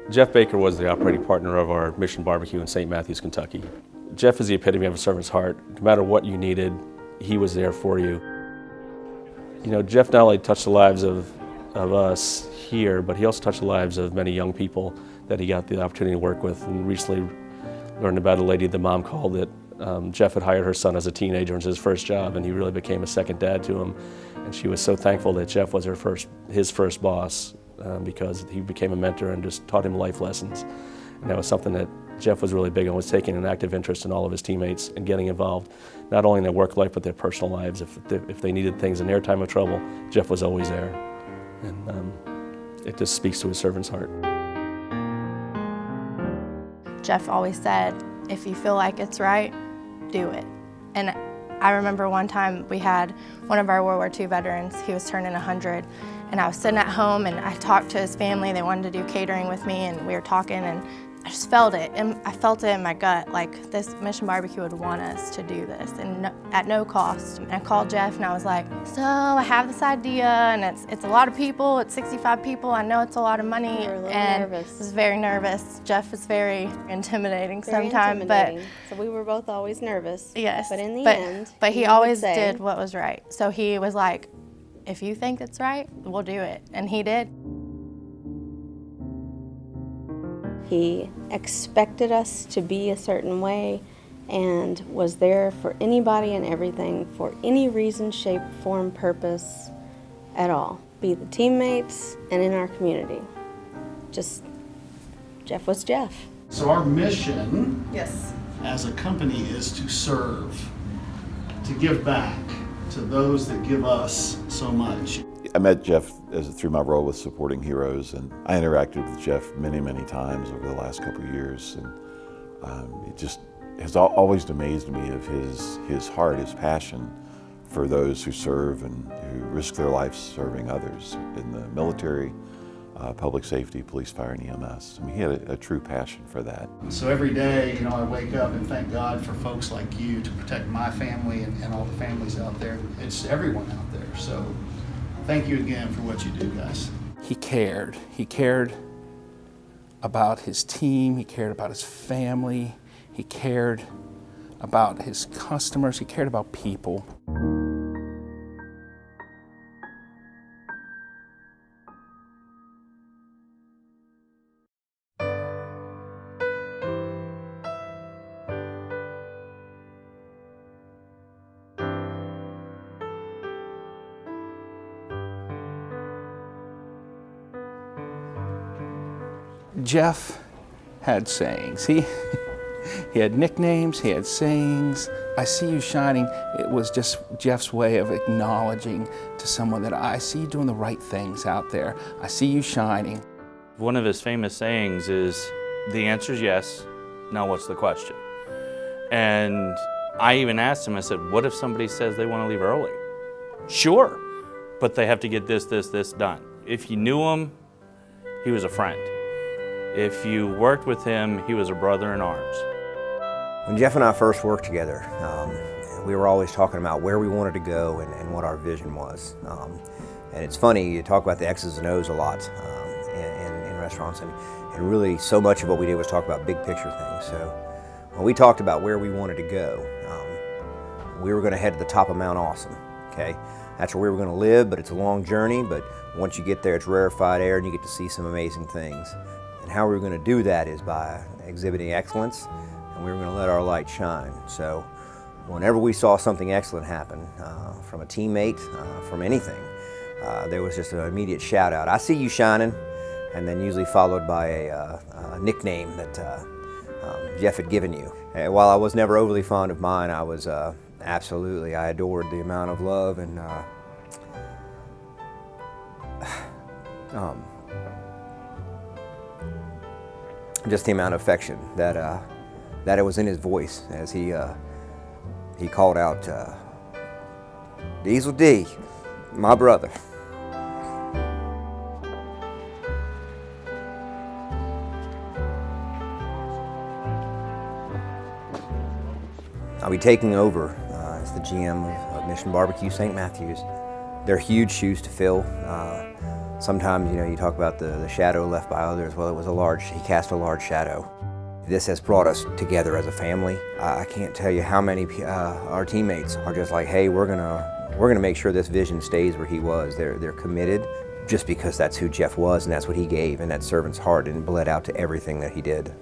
Jeff Baker was the operating partner of our Mission Barbecue in St. Matthews, Kentucky. Jeff is the epitome of a servant's heart. No matter what you needed, he was there for you. You know, Jeff not only touched the lives of us here, but he also touched the lives of many young people that he got the opportunity to work with. And recently learned about a lady the mom called that Jeff had hired her son as a teenager. It was his first job, and he really became a second dad to him. And she was so thankful that Jeff was his first boss. Because he became a mentor and just taught him life lessons. And that was something that Jeff was really big on, was taking an active interest in all of his teammates and getting involved, not only in their work life, but their personal lives. If they needed things in their time of trouble, Jeff was always there. And it just speaks to his servant's heart. Jeff always said, if you feel like it's right, do it. And I remember one time we had one of our World War II veterans, he was turning 100, and I was sitting at home and I talked to his family. They wanted to do catering with me, and we were talking, and I just felt it. And I felt it in my gut, like this Mission Barbecue would want us to do this, and at no cost. And I called Jeff and I was like, so I have this idea, and it's a lot of people, it's 65 people. I know it's a lot of money. You were a little and nervous. I was very nervous. Jeff is very intimidating sometimes, but so we were both always nervous. yes. But in the end, but he always did what was right. So he was like, if you think it's right, we'll do it. And he did. He expected us to be a certain way and was there for anybody and everything for any reason, shape, form, purpose at all. Be the teammates and in our community. Just, Jeff was Jeff. So our mission Yes. as a company is to serve, to give back to those that give us so much. I met Jeff through my role with Supporting Heroes, and I interacted with Jeff many, many times over the last couple of years, and it just has always amazed me of his heart, his passion for those who serve and who risk their lives serving others in the military, public safety, police, fire, and EMS. I mean, he had a true passion for that. So every day, I wake up and thank God for folks like you to protect my family and all the families out there. It's everyone out there. So thank you again for what you do, guys. He cared. He cared about his team. He cared about his family. He cared about his customers. He cared about people. Jeff had sayings. He had nicknames, he had sayings. I see you shining. It was just Jeff's way of acknowledging to someone that I see you doing the right things out there. I see you shining. One of his famous sayings is, the answer is yes, now what's the question? And I even asked him, I said, what if somebody says they want to leave early? Sure, but they have to get this done. If you knew him, he was a friend. If you worked with him, he was a brother in arms. When Jeff and I first worked together, we were always talking about where we wanted to go and what our vision was. And it's funny, you talk about the X's and O's a lot in restaurants, and really so much of what we did was talk about big picture things. So when we talked about where we wanted to go, we were going to head to the top of Mount Awesome, okay? That's where we were going to live, but it's a long journey, but once you get there, it's rarefied air and you get to see some amazing things. And how we were going to do that is by exhibiting excellence, and we were going to let our light shine. So whenever we saw something excellent happen, from a teammate, from anything, there was just an immediate shout out, I see you shining, and then usually followed by a nickname that Jeff had given you. And while I was never overly fond of mine, I was absolutely, I adored the amount of love and just the amount of affection that it was in his voice as he he called out, Diesel D, my brother. I'll be taking over as the GM of Mission Barbecue St. Matthews. They're huge shoes to fill. Sometimes, you know, you talk about the shadow left by others. Well, he cast a large shadow. This has brought us together as a family. I can't tell you how many our teammates are just like, hey, we're gonna make sure this vision stays where he was. They're committed just because that's who Jeff was and that's what he gave, and that servant's heart and bled out to everything that he did.